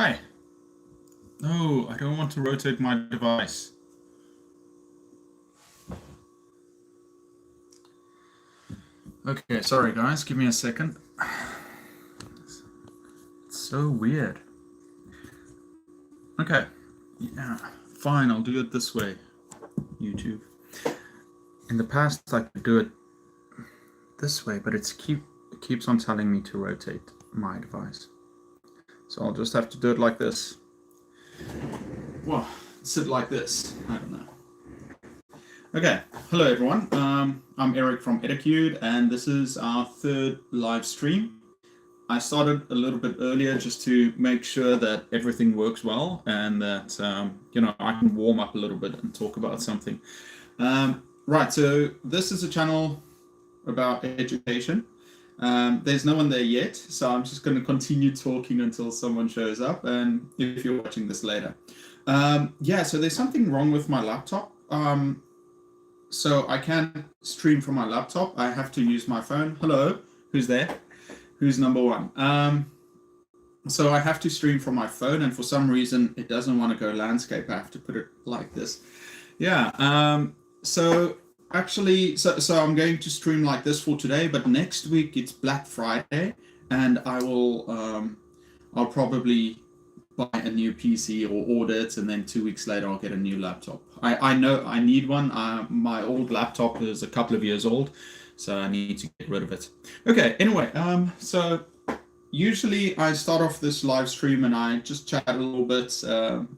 Hi. No, I don't want to rotate my device. Okay, sorry guys, give me a second. It's so weird. Okay, yeah, fine, I'll do it this way, YouTube. In the past I could do it this way, but it keeps on telling me to rotate my device. So I'll just have to do it like this. Well, sit like this, I don't know. Okay, hello everyone. I'm Eric from Etacude, and this is our third live stream. I started a little bit earlier just to make sure that everything works well and that I can warm up a little bit and talk about something. Right, so this is a channel about education. There's no one there yet, so I'm just going to continue talking until someone shows up, and if you're watching this later. So there's something wrong with my laptop. So I can't stream from my laptop. I have to use my phone. Hello, who's there? Who's number one? So I have to stream from my phone, and for some reason it doesn't want to go landscape. I have to put it like this. Yeah. So I'm going to stream like this for today, but next week it's Black Friday, and I'll probably buy a new PC or order it, and then 2 weeks later I'll get a new laptop. I know I need one. My old laptop is a couple of years old, so I need to get rid of it. Okay, anyway, so usually I start off this live stream and I just chat a little bit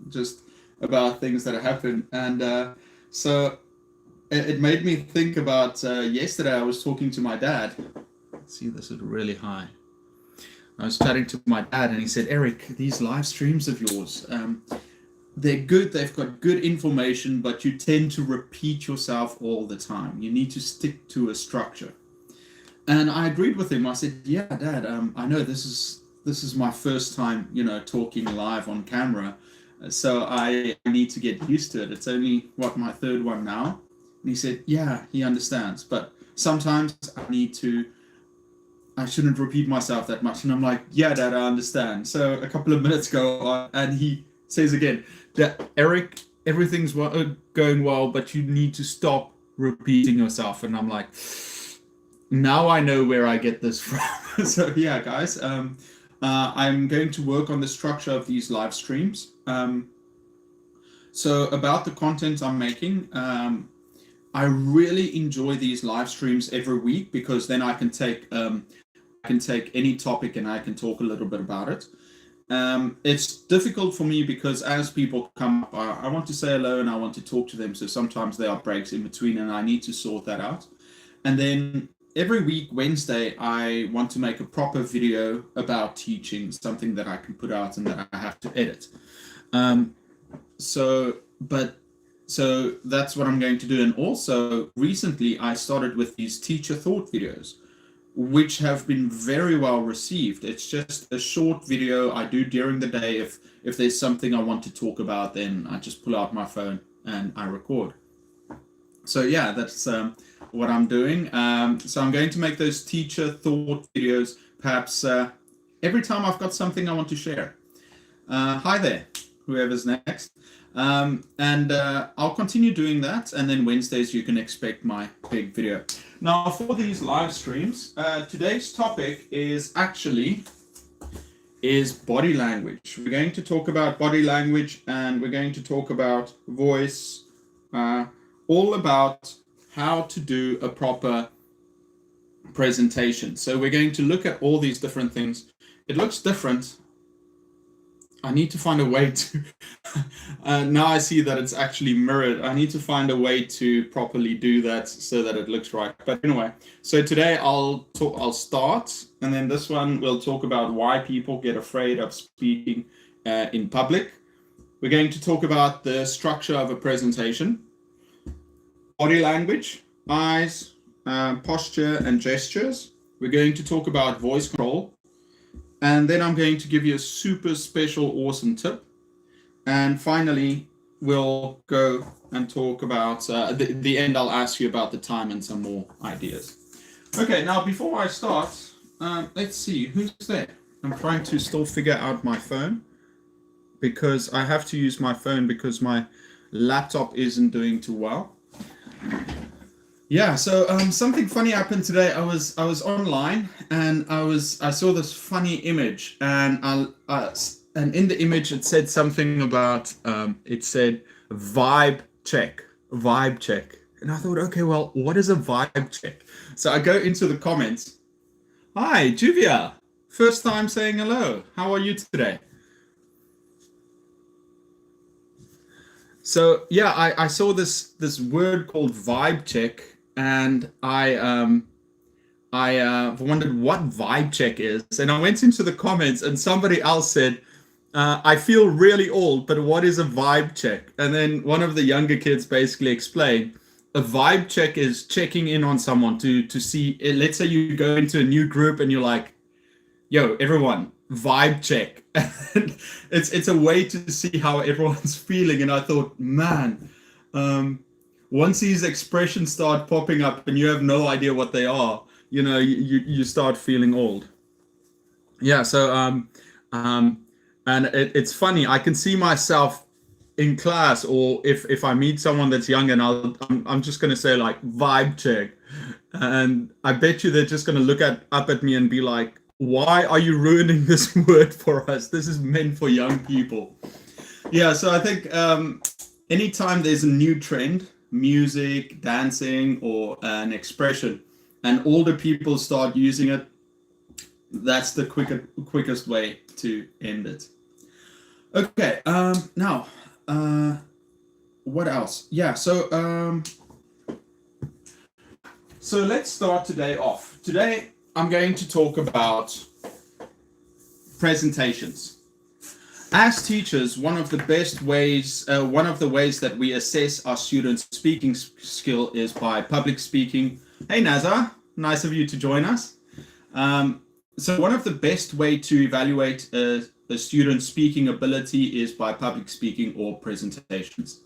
just about things that happen, and so it made me think about yesterday I was talking to my dad. See, this is really high. I was chatting to my dad, and he said, Eric, these live streams of yours, they're good. They've got good information, but you tend to repeat yourself all the time. You need to stick to a structure. And I agreed with him. I said, yeah, Dad, I know this is my first time, talking live on camera. So I need to get used to it. It's only, my third one now. And he said, yeah, he understands. But sometimes I shouldn't repeat myself that much. And I'm like, yeah, Dad, I understand. So a couple of minutes go on, and he says again, Eric, everything's going well, but you need to stop repeating yourself. And I'm like, now I know where I get this from. So yeah, guys, I'm going to work on the structure of these live streams. So about the content I'm making, I really enjoy these live streams every week, because then I can take any topic and I can talk a little bit about it. It's difficult for me because as people come up, I want to say hello and I want to talk to them. So sometimes there are breaks in between, and I need to sort that out. And then every week, Wednesday, I want to make a proper video about teaching, something that I can put out and that I have to edit. So that's what I'm going to do. And also recently I started with these teacher thought videos, which have been very well received. It's just a short video I do during the day. If there's something I want to talk about, then I just pull out my phone and I record. So yeah, that's what I'm doing. So I'm going to make those teacher thought videos perhaps every time I've got something I want to share. Hi there, whoever's next. I'll continue doing that, and then Wednesdays you can expect my big video. Now for these live streams, today's topic is body language. We're going to talk about body language, and we're going to talk about voice, all about how to do a proper presentation. So we're going to look at all these different things. It looks different. I need to find a way to, now I see that it's actually mirrored. I need to find a way to properly do that so that it looks right. But anyway, so today I'll start, and then this one we'll talk about why people get afraid of speaking in public. We're going to talk about the structure of a presentation, body language, eyes, posture and gestures. We're going to talk about voice control. And then I'm going to give you a super special, awesome tip. And finally, we'll go and talk about, the end, I'll ask you about the time and some more ideas. Okay, now before I start, let's see, who's there? I'm trying to still figure out my phone. because I have to use my phone because my laptop isn't doing too well. Yeah, so something funny happened today. I was online and I saw this funny image, and and in the image it said something about it said vibe check, and I thought, okay, well, what is a vibe check? So I go into the comments. Hi, Juvia. First time saying hello. How are you today? So yeah, I saw this word called vibe check, and I wondered what vibe check is, and I went into the comments, and somebody else said, "I feel really old, but what is a vibe check?" And then one of the younger kids basically explained, a vibe check is checking in on someone to see. Let's say you go into a new group and you're like, "Yo, everyone, vibe check." And it's a way to see how everyone's feeling. And I thought, man, once these expressions start popping up and you have no idea what they are, you start feeling old. Yeah, so and it's funny. I can see myself in class, or if I meet someone that's young, and I'm just gonna say like vibe check, and I bet you they're just gonna look up at me and be like, "Why are you ruining this word for us? This is meant for young people." Yeah, so I think anytime there's a new trend, music, dancing, or an expression, and older people start using it, that's the quickest way to end it. Okay, now, what else? Yeah, so let's start today off. Today, I'm going to talk about presentations. As teachers, one of the ways that we assess our students' speaking skill is by public speaking. Hey, Nazar, nice of you to join us. So one of the best way to evaluate a student's speaking ability is by public speaking or presentations.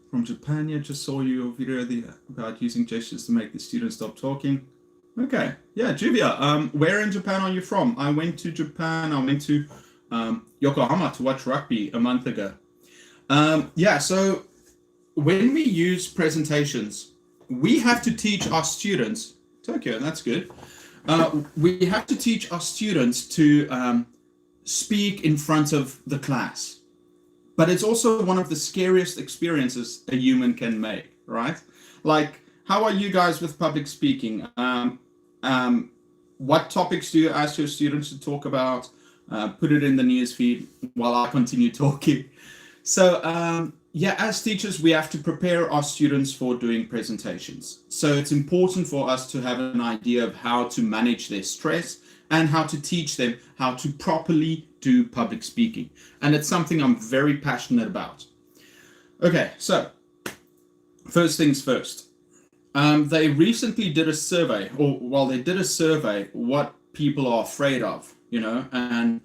From Japan, yeah, just saw your video about using gestures to make the students stop talking. Okay, yeah, Juvia, where in Japan are you from? I went to Japan. I went to Yokohama to watch rugby a month ago. Yeah, so when we use presentations, we have to teach our students, Tokyo, that's good. We have to teach our students to speak in front of the class. But it's also one of the scariest experiences a human can make, right? Like, how are you guys with public speaking? What topics do you ask your students to talk about? Put it in the newsfeed while I continue talking. So yeah, as teachers, we have to prepare our students for doing presentations. So it's important for us to have an idea of how to manage their stress and how to teach them how to properly do public speaking. And it's something I'm very passionate about. Okay, so first things first. They recently did a survey, they did a survey what people are afraid of, and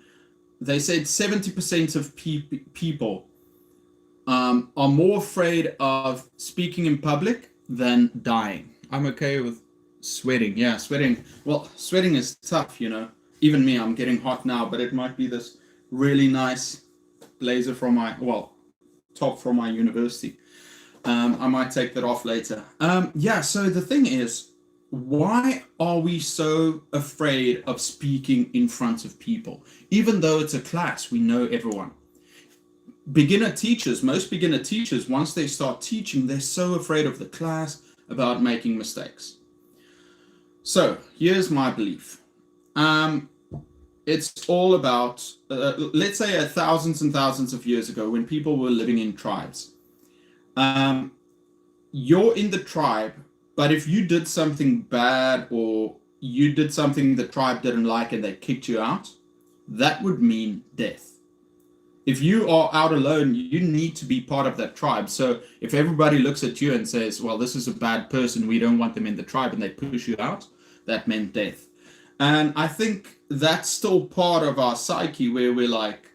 they said 70% of people are more afraid of speaking in public than dying. I'm okay with sweating. Yeah, sweating. Well, sweating is tough, Even me, I'm getting hot now, but it might be this really nice blazer from top from my university. I might take that off later. Yeah, so the thing is, why are we so afraid of speaking in front of people? Even though it's a class, we know everyone. Most beginner teachers, once they start teaching, they're so afraid of the class, about making mistakes. So here's my belief. It's all about, let's say thousands and thousands of years ago when people were living in tribes. You're in the tribe, but if you did something bad or you did something the tribe didn't like and they kicked you out, that would mean death. If you are out alone, you need to be part of that tribe. So if everybody looks at you and says, well, this is a bad person, we don't want them in the tribe, and they push you out, that meant death. And I think that's still part of our psyche where we're like,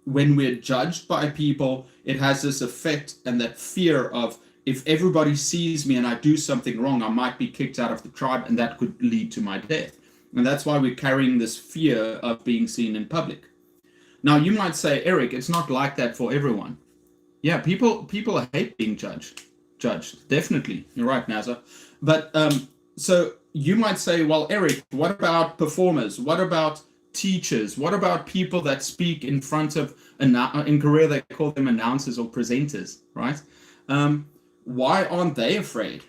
when we're judged by people, it has this effect and that fear of, if everybody sees me and I do something wrong, I might be kicked out of the tribe and that could lead to my death. And that's why we're carrying this fear of being seen in public. Now you might say, Eric, it's not like that for everyone. Yeah, people hate being judged. Definitely, you're right, Nazar. But so you might say, well, Eric, what about performers? What about teachers? What about people that speak in front of in Korea they call them announcers or presenters, right? Why aren't they afraid?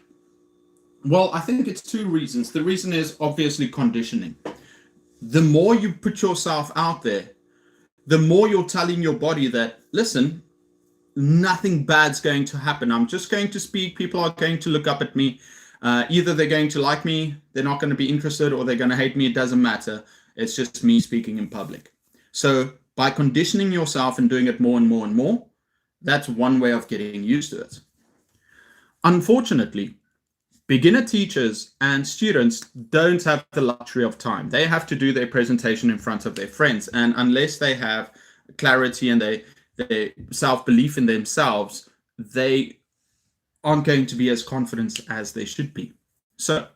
Well, I think it's two reasons. The reason is obviously conditioning. The more you put yourself out there, the more you're telling your body that, listen, nothing bad's going to happen. I'm just going to speak. People are going to look up at me. Either they're going to like me, they're not going to be interested, or they're going to hate me. It doesn't matter. It's just me speaking in public. So by conditioning yourself and doing it more and more and more, that's one way of getting used to it. Unfortunately, beginner teachers and students don't have the luxury of time. They have to do their presentation in front of their friends. And unless they have clarity and their self-belief in themselves, they aren't going to be as confident as they should be. So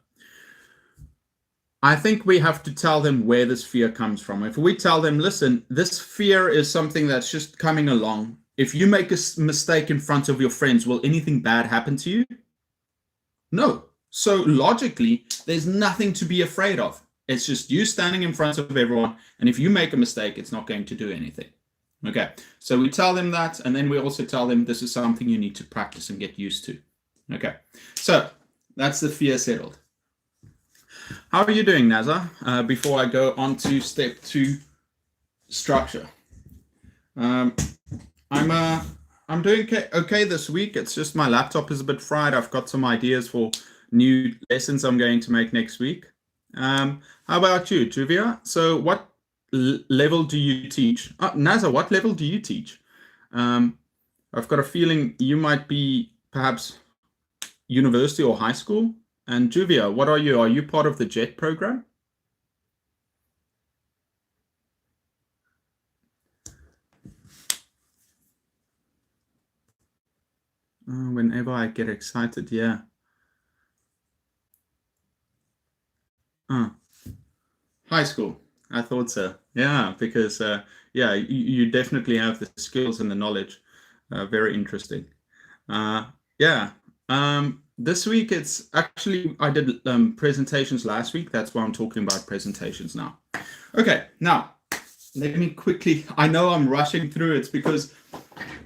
I think we have to tell them where this fear comes from. If we tell them, listen, this fear is something that's just coming along. If you make a mistake in front of your friends, will anything bad happen to you? No. So logically, there's nothing to be afraid of. It's just you standing in front of everyone. And if you make a mistake, it's not going to do anything. Okay. So we tell them that. And then we also tell them this is something you need to practice and get used to. Okay. So that's the fear settled. How are you doing, Nazar? Before I go on to step 2, structure. I'm doing okay this week. It's just my laptop is a bit fried. I've got some ideas for new lessons I'm going to make next week. How about you, Juvia? So what level do you teach? Nazar, what level do you teach? I've got a feeling you might be perhaps university or high school. And Juvia, what are you? Are you part of the JET program? Whenever I get excited, yeah. High school. I thought so. Yeah, because yeah, you definitely have the skills and the knowledge. Very interesting. Yeah. This week it's actually I did presentations last week. That's why I'm talking about presentations now. Okay, now let me quickly. I know I'm rushing through it because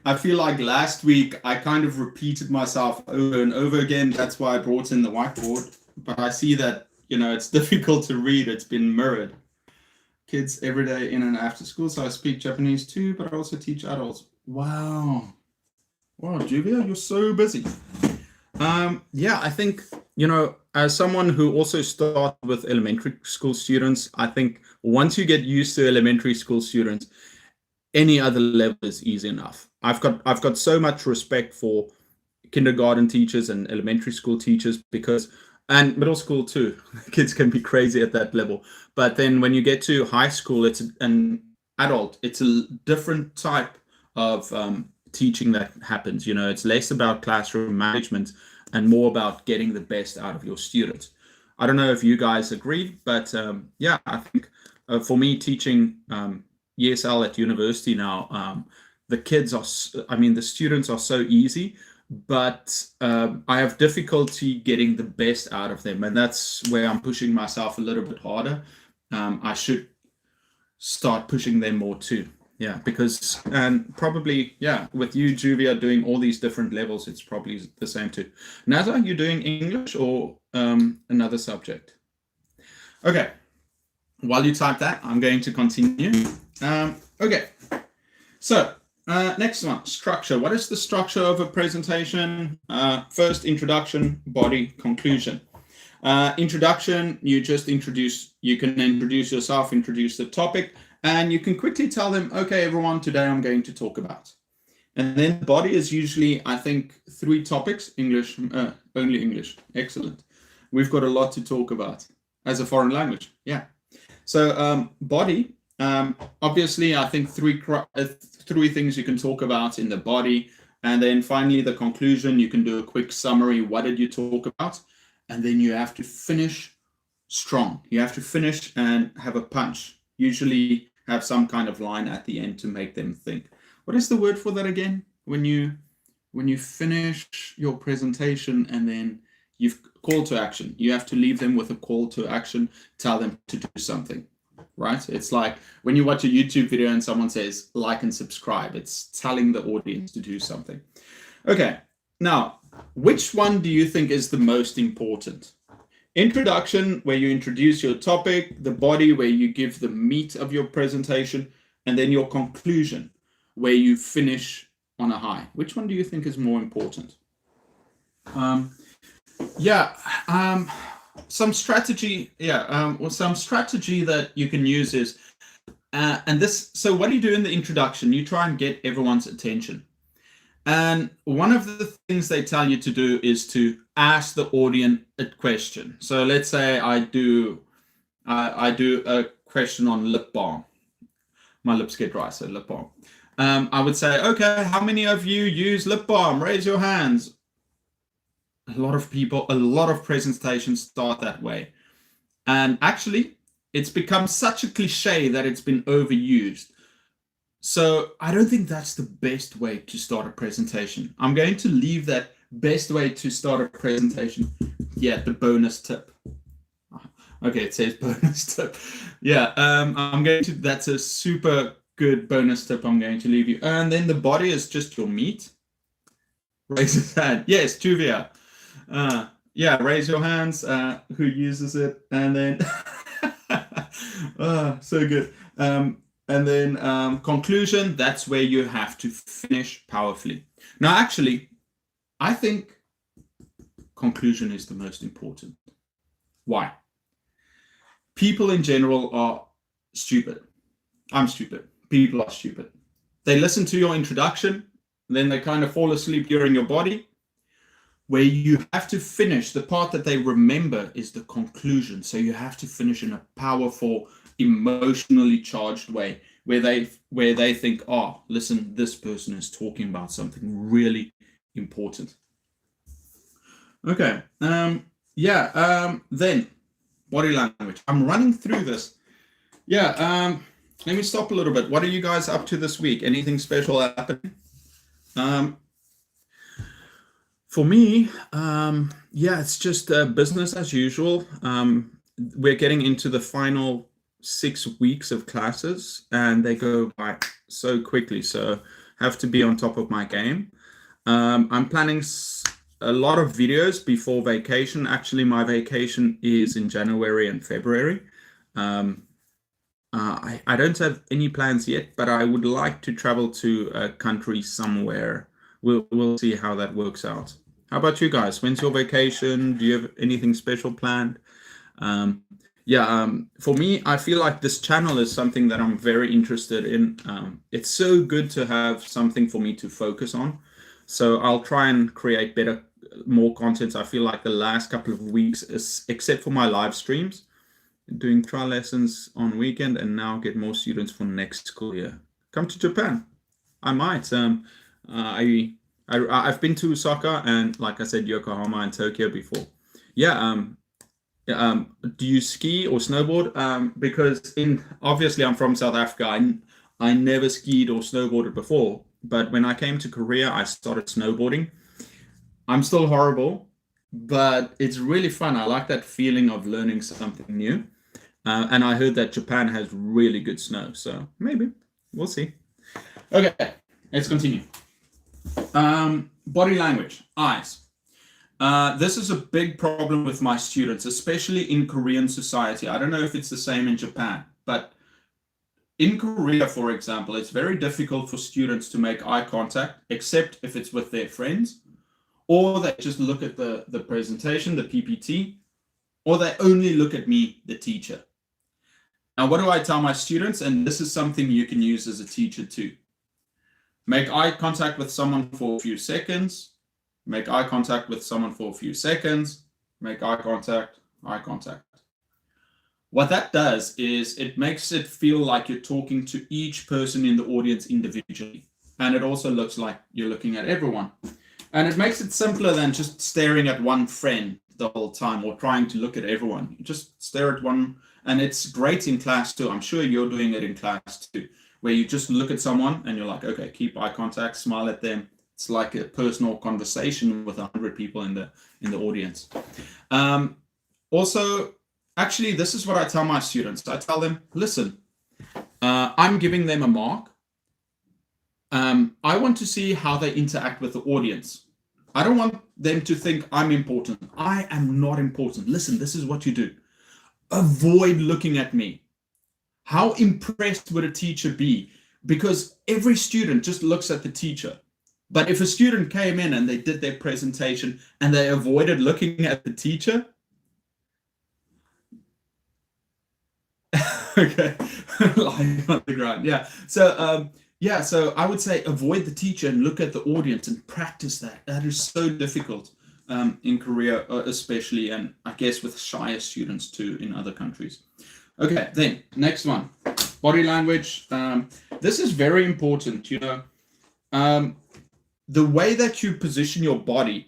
I feel like last week I kind of repeated myself over and over again. That's why I brought in the whiteboard. But I see that, you know, it's difficult to read. It's been mirrored. Kids every day in and after school. So I speak Japanese too, but I also teach adults. Wow. Wow, Juvia, you're so busy. Yeah, I think, you know, as someone who also started with elementary school students, I think once you get used to elementary school students, any other level is easy enough. I've got so much respect for kindergarten teachers and elementary school teachers because, and middle school too. Kids can be crazy at that level. But then when you get to high school, it's an adult. It's a different type of teaching that happens. You know, it's less about classroom management and more about getting the best out of your students. I don't know if you guys agree, but yeah, I think for me teaching ESL at university now, the kids are, I mean, the students are so easy, but I have difficulty getting the best out of them. And that's where I'm pushing myself a little bit harder. I should start pushing them more too. Yeah, because, and probably, yeah, with you, Juvia, doing all these different levels, it's probably the same too. Nazar, you doing English or another subject? Okay, while you type that, I'm going to continue. Okay, so next one, structure. What is the structure of a presentation? First, introduction, body, conclusion. Introduction, you just introduce, you can introduce yourself, introduce the topic, and you can quickly tell them, okay, everyone, today I'm going to talk about. And then the body is usually, I think, 3 topics, English, only English. Excellent. We've got a lot to talk about as a foreign language. Yeah. So body, obviously, I think 3 things you can talk about in the body. And then finally, the conclusion, you can do a quick summary. What did you talk about? And then you have to finish strong. You have to finish and have a punch. Usually have some kind of line at the end to make them think. What is the word for that again? When you finish your presentation and then you've call to action, you have to leave them with a call to action, tell them to do something, right? It's like when you watch a YouTube video and someone says like and subscribe, it's telling the audience to do something. Okay, now, which one do you think is the most important? Introduction, where you introduce your topic, the body, where you give the meat of your presentation, and then your conclusion, where you finish on a high. Which one do you think is more important? Some strategy that you can use is, so what do you do in the introduction? You try and get everyone's attention. And one of the things they tell you to do is to ask the audience a question. So let's say I do a question on lip balm. My lips get dry, so lip balm. I would say, okay, how many of you use lip balm? Raise your hands. A lot of presentations start that way. And actually, it's become such a cliche that it's been overused. So I don't think that's the best way to start a presentation. I'm going to leave that best way to start a presentation. Yeah, the bonus tip. Okay, it says bonus tip. Yeah, that's a super good bonus tip I'm going to leave you. And then the body is just your meat. Raise his hand. Yes, Juvia. Yeah, raise your hands. Who uses it? And then, so good. And then conclusion, that's where you have to finish powerfully. Now, actually, I think conclusion is the most important. Why? People in general are stupid. I'm stupid. People are stupid. They listen to your introduction, then they kind of fall asleep during your body. Where you have to finish, the part that they remember is the conclusion. So you have to finish in a powerful, emotionally charged way where they think, oh, listen, this person is talking about something really important. Okay. Then body language. I'm running through this. Yeah. Let me stop a little bit. What are you guys up to this week? Anything special happening? For me, it's just business as usual. We're getting into the final 6 weeks of classes and they go by so quickly. So have to be on top of my game. I'm planning a lot of videos before vacation. Actually, my vacation is in January and February. I don't have any plans yet, but I would like to travel to a country somewhere. We'll see how that works out. How about you guys? When's your vacation? Do you have anything special planned? For me, I feel like this channel is something that I'm very interested in. It's so good to have something for me to focus on. So I'll try and create more content. I feel like the last couple of weeks, except for my live streams, doing trial lessons on weekend and now get more students for next school year. Come to Japan. I might. I've been to Osaka and, like I said, Yokohama and Tokyo before. Do you ski or snowboard? Because obviously I'm from South Africa. I never skied or snowboarded before, but when I came to Korea, I started snowboarding. I'm still horrible, but it's really fun. I like that feeling of learning something new. And I heard that Japan has really good snow, so maybe we'll see. Okay, let's continue. Body language, eyes. This is a big problem with my students, especially in Korean society. I don't know if it's the same in Japan, but in Korea, for example, it's very difficult for students to make eye contact, except if it's with their friends, or they just look at the presentation, the PPT, or they only look at me, the teacher. Now, what do I tell my students? And this is something you can use as a teacher too. Make eye contact with someone for a few seconds. Make eye contact with someone for a few seconds. Make eye contact, eye contact. What that does is it makes it feel like you're talking to each person in the audience individually. And it also looks like you're looking at everyone. And it makes it simpler than just staring at one friend the whole time or trying to look at everyone. You just stare at one And it's great in class too. I'm sure you're doing it in class too, where you just look at someone and you're like, okay, keep eye contact, smile at them. It's like a personal conversation with 100 people in the audience. Also, actually, this is what I tell my students. I tell them, listen, I'm giving them a mark. I want to see how they interact with the audience. I don't want them to think I'm important. I am not important. Listen, this is what you do. Avoid looking at me. How impressed would a teacher be? Because every student just looks at the teacher. But if a student came in and they did their presentation and they avoided looking at the teacher, okay, lying on the ground, yeah. So I would say avoid the teacher and look at the audience and practice that. That is so difficult in Korea, especially, and I guess with shyer students too in other countries. Okay, then next one, body language. This is very important. The way that you position your body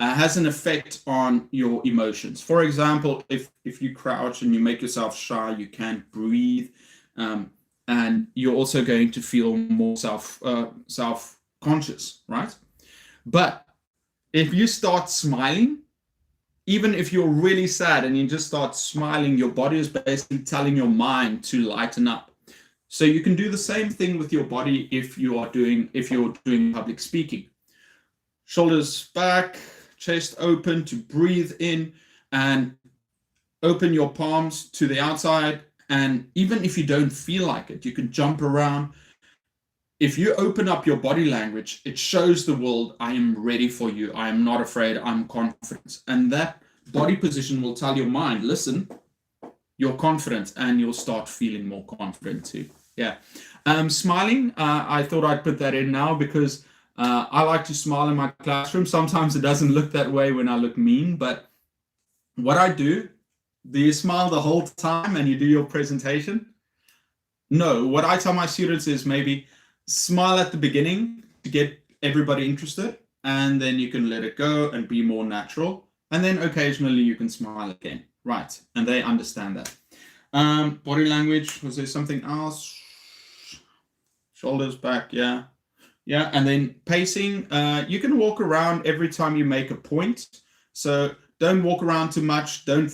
has an effect on your emotions. For example, if you crouch and you make yourself shy, you can't breathe, and you're also going to feel more self-conscious, right? But if you start smiling, even if you're really sad and you just start smiling, your body is basically telling your mind to lighten up. So you can do the same thing with your body if you're doing public speaking. Shoulders back, chest open to breathe in, and open your palms to the outside. And even if you don't feel like it, you can jump around. If you open up your body language, it shows the world, I am ready for you. I am not afraid. I'm confident. And that body position will tell your mind, listen, you're confident, and you'll start feeling more confident too. Yeah. Smiling, I thought I'd put that in now because I like to smile in my classroom. Sometimes it doesn't look that way when I look mean, but what I do you smile the whole time and you do your presentation? No, what I tell my students is maybe smile at the beginning to get everybody interested, and then you can let it go and be more natural. And then occasionally you can smile again. Right. And they understand that. Body language, was there something else? Shoulders back, yeah. Yeah, and then pacing. You can walk around every time you make a point. So don't walk around too much. Don't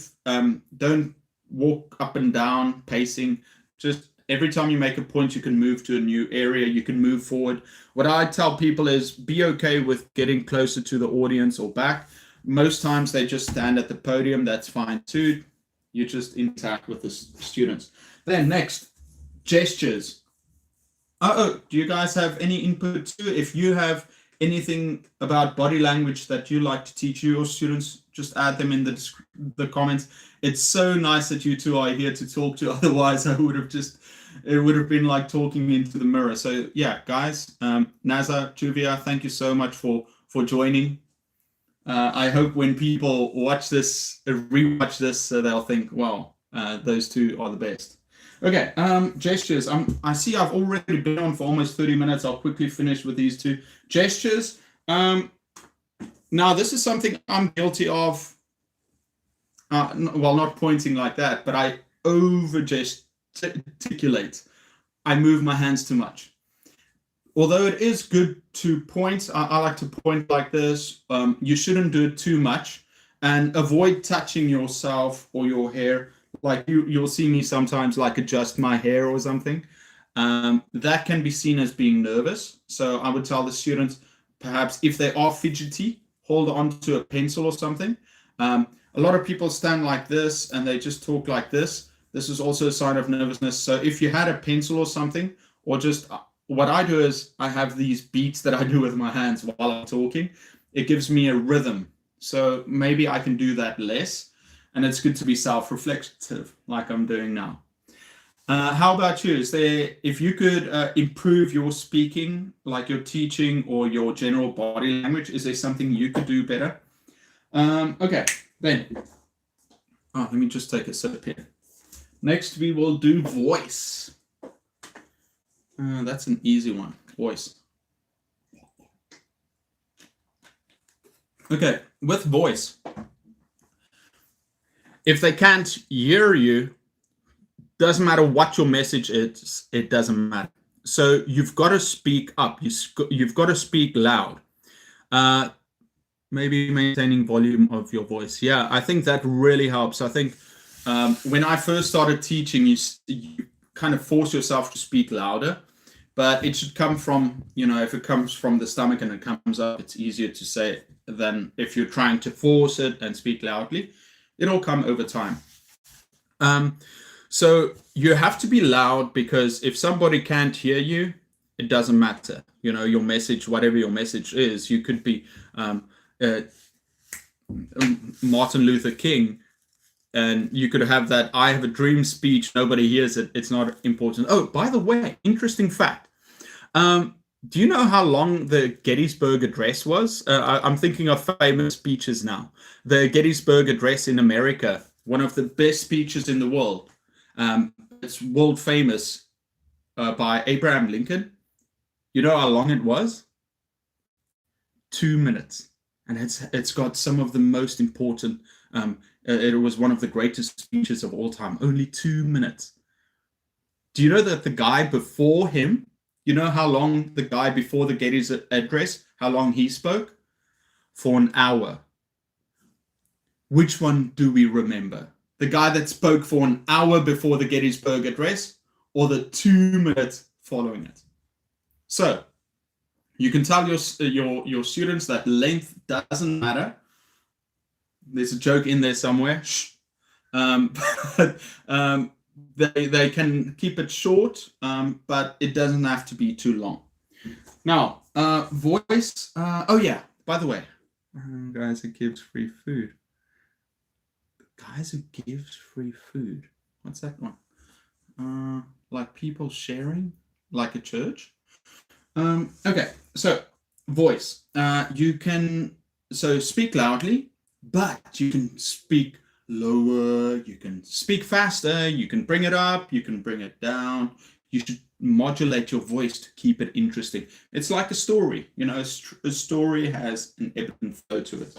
walk up and down, pacing. Just every time you make a point, you can move to a new area. You can move forward. What I tell people is be okay with getting closer to the audience or back. Most times they just stand at the podium. That's fine too. You just interact with the students. Then next, gestures. Do you guys have any input too? If you have anything about body language that you like to teach your students, just add them in the comments. It's so nice that you two are here to talk to. Otherwise, it would have been like talking into the mirror. So yeah, guys, Naza, Juvia, thank you so much for joining. I hope when people watch this, rewatch this, they'll think, wow, those two are the best. Okay, gestures. I see I've already been on for almost 30 minutes. I'll quickly finish with these two. Gestures. Now, this is something I'm guilty of. Well, not pointing like that, but I over-gesticulate. I move my hands too much. Although it is good to point, I like to point like this. You shouldn't do it too much, and avoid touching yourself or your hair. Like you'll see me sometimes like adjust my hair or something. That can be seen as being nervous. So I would tell the students, perhaps if they are fidgety, hold on to a pencil or something. A lot of people stand like this and they just talk like this. This is also a sign of nervousness. So if you had a pencil or something, or just what I do is I have these beats that I do with my hands while I'm talking. It gives me a rhythm. So maybe I can do that less. And it's good to be self-reflective like I'm doing now. How about you? If you could improve your speaking, like your teaching or your general body language, is there something you could do better? Okay, then. Let me just take a sip here. Next, we will do voice. That's an easy one, voice. Okay, with voice. If they can't hear you, Doesn't matter what your message is, it doesn't matter. So you've got to speak up. You've got to speak loud. Maybe maintaining volume of your voice. Yeah, I think that really helps. I think when I first started teaching, you kind of force yourself to speak louder, but it should come from, if it comes from the stomach and it comes up, it's easier to say it than if you're trying to force it and speak loudly. It'll come over time. So you have to be loud, because if somebody can't hear you, it doesn't matter. Your message, whatever your message is, you could be Martin Luther King, and you could have that "I have a dream" speech. Nobody hears it. It's not important. Oh, by the way, interesting fact. Do you know how long the Gettysburg Address was? I'm thinking of famous speeches now. The Gettysburg Address in America, one of the best speeches in the world. It's world famous, by Abraham Lincoln. You know how long it was? 2 minutes. And it's got some of the most important, it was one of the greatest speeches of all time. Only 2 minutes. Do you know that the guy before him, you know how long the guy before the Gettysburg Address, how long he spoke? For an hour. Which one do we remember? The guy that spoke for an hour before the Gettysburg Address, or the 2 minutes following it? So you can tell your students that length doesn't matter. There's a joke in there somewhere. Shh. But, they can keep it short, but it doesn't have to be too long. Now, voice. Oh yeah, by the way, guys, it gives free food. Guys who gives free food. What's that one? Like people sharing, like a church. Okay, so voice. You can speak loudly, but you can speak lower. You can speak faster. You can bring it up. You can bring it down. You should modulate your voice to keep it interesting. It's like a story. A story has an ebb and flow to it.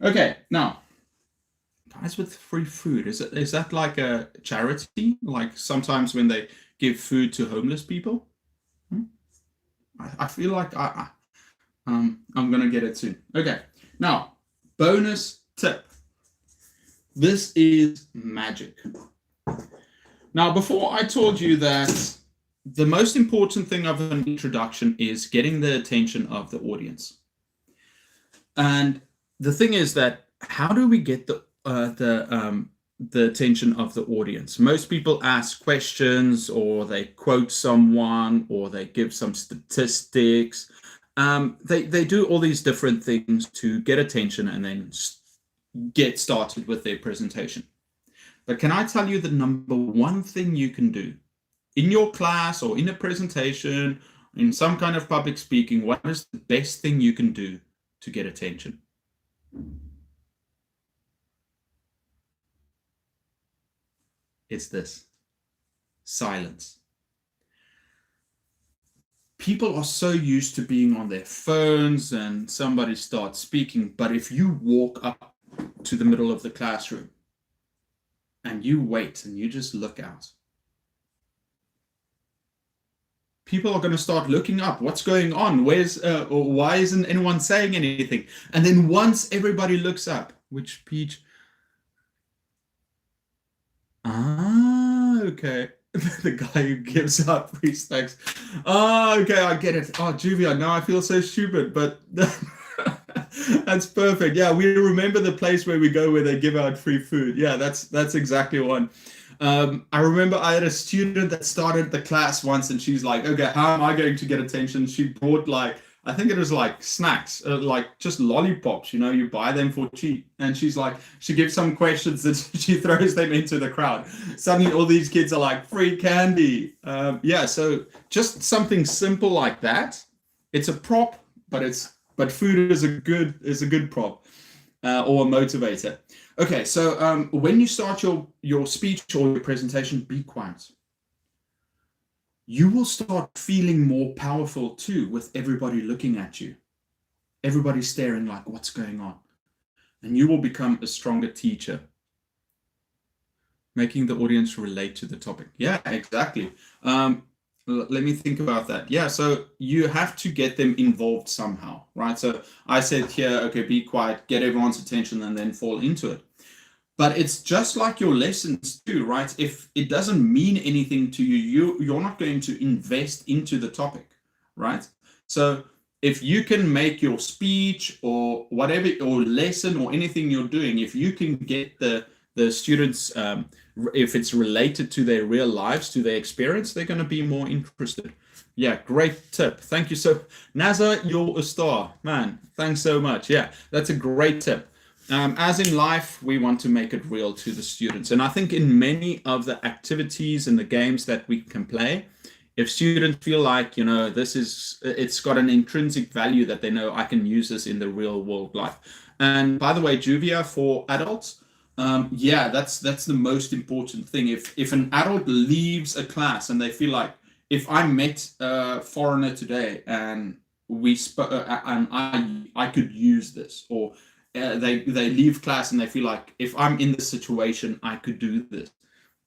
Okay, now. Guys with free food, is that like a charity? Like sometimes when they give food to homeless people? I feel like I'm gonna get it soon. Okay, now bonus tip. This is magic. Now, before I told you that the most important thing of an introduction is getting the attention of the audience. And the thing is that how do we get the attention of the audience? Most people ask questions, or they quote someone, or they give some statistics. They do all these different things to get attention and then get started with their presentation. But can I tell you the number one thing you can do in your class or in a presentation, in some kind of public speaking? What is the best thing you can do to get attention? It's this: silence. People are so used to being on their phones and somebody starts speaking, but if you walk up to the middle of the classroom and you wait and you just look out, people are going to start looking up. What's going on? Or why isn't anyone saying anything? And then once everybody looks up, which Peach? Okay. The guy who gives up free snacks. Okay, I get it. Juvia, now I feel so stupid, but that's perfect. Yeah, we remember the place where we go where they give out free food. Yeah, that's exactly one. I remember I had a student that started the class once, and she's like, okay, how am I going to get attention? She brought I think it was like snacks, like just lollipops, you buy them for cheap. And she's like, she gives some questions and she throws them into the crowd. Suddenly all these kids are like, free candy. Yeah, so just something simple like that. It's a prop, but food is a good prop, or a motivator. Okay, so when you start your speech or your presentation, be quiet. You will start feeling more powerful too, with everybody looking at you. Everybody staring like, what's going on? And you will become a stronger teacher. Making the audience relate to the topic. Yeah, exactly. Let me think about that. Yeah, so you have to get them involved somehow, right? So I said here, okay, be quiet, get everyone's attention, and then fall into it. But it's just like your lessons too, right? If it doesn't mean anything to you, you're not going to invest into the topic, right? So if you can make your speech or whatever, or lesson or anything you're doing, if you can get the students, if it's related to their real lives, to their experience, they're going to be more interested. Yeah, great tip. Thank you. So, Nazar, you're a star, man. Thanks so much. Yeah, that's a great tip. As in life, we want to make it real to the students. And I think in many of the activities and the games that we can play, if students feel like, it's got an intrinsic value that they know I can use this in the real world life. And by the way, Juvia, for adults, yeah, that's the most important thing. If an adult leaves a class and they feel like, if I met a foreigner today and and I could use this, or they leave class and they feel like, if I'm in this situation, I could do this.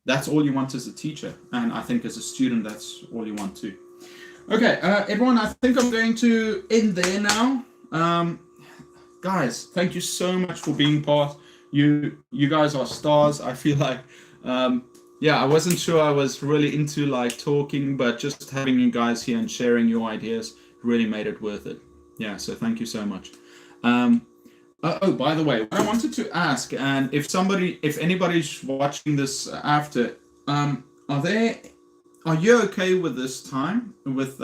That's all you want as a teacher, and I think as a student, that's all you want too. Okay, everyone, I think I'm going to end there now. Guys, thank you so much for being part. You guys are stars. I feel like, yeah, I wasn't sure I was really into like talking, but just having you guys here and sharing your ideas really made it worth it. Yeah, so thank you so much. Oh, by the way, what I wanted to ask, and if anybody's watching this after, are you okay with this time? With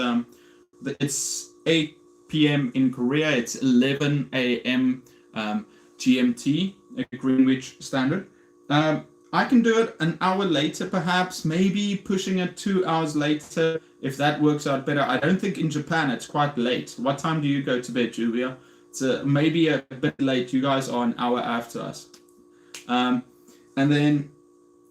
it's 8 p.m. in Korea. It's 11 a.m. GMT, Greenwich Standard. I can do it an hour later, perhaps, maybe pushing it 2 hours later, if that works out better. I don't think in Japan it's quite late. What time do you go to bed, Julia? It's maybe a bit late. You guys are an hour after us. And then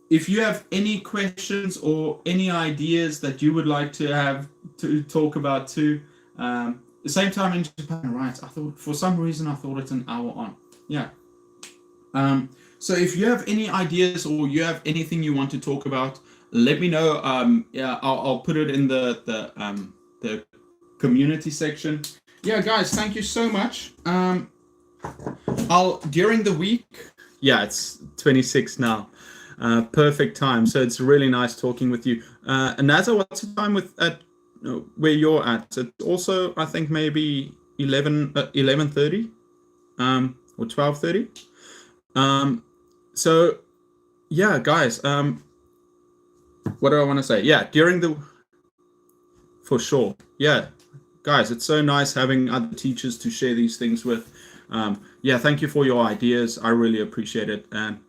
if you have any questions or any ideas that you would like to have to talk about too, the same time in Japan, right? I thought, for some reason, I thought it's an hour on. Yeah. So if you have any ideas or you have anything you want to talk about, let me know. Yeah, I'll put it in the community section. Yeah, guys, thank you so much. During the week. Yeah, it's 26 now. Perfect time. So it's really nice talking with you. Naza, what's the time where you're at? It's also, I think, maybe 11:30, or 12:30. So yeah, guys, what do I want to say? Yeah, for sure. Yeah, guys, it's so nice having other teachers to share these things with. Yeah, thank you for your ideas. I really appreciate it. And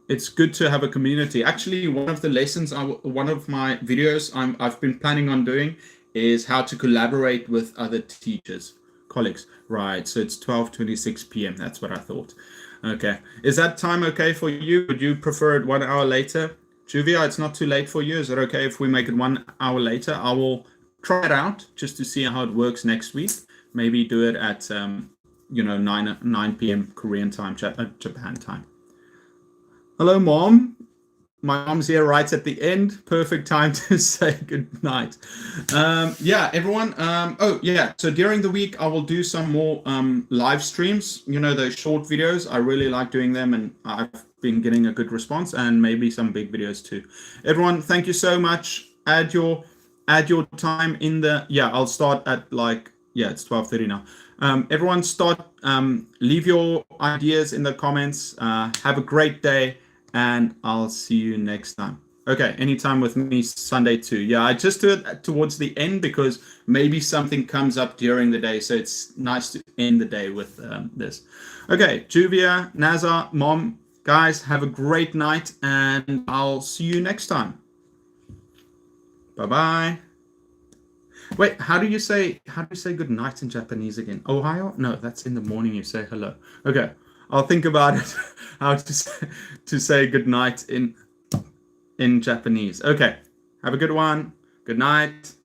it's good to have a community. Actually, one of the lessons, one of my videos I've been planning on doing is how to collaborate with other teachers, colleagues. Right, so it's 12:26 p.m. That's what I thought. Okay, is that time okay for you? Would you prefer it 1 hour later? Juvia, it's not too late for you. Is it okay if we make it 1 hour later? I will try it out just to see how it works next week. Maybe do it at 9 p.m. Korean time, Japan time. Hello, Mom. My mom's here right at the end. Perfect time to say good night. Yeah, everyone. Oh, yeah. So during the week, I will do some more live streams. Those short videos. I really like doing them, and I've been getting a good response, and maybe some big videos too. Everyone, thank you so much. Add your time in the. Yeah, I'll start at it's 12:30 now. Everyone, leave your ideas in the comments. Have a great day. And I'll see you next time. Okay, anytime with me Sunday too. Yeah, I just do it towards the end because maybe something comes up during the day. So it's nice to end the day with this. Okay, Juvia, Nazar, Mom, guys, have a great night. And I'll see you next time. Bye-bye. Wait, how do you say good night in Japanese again? Ohayo? No, that's in the morning you say hello. Okay. I'll think about it, how to say good night in Japanese. Okay, have a good one. Good night.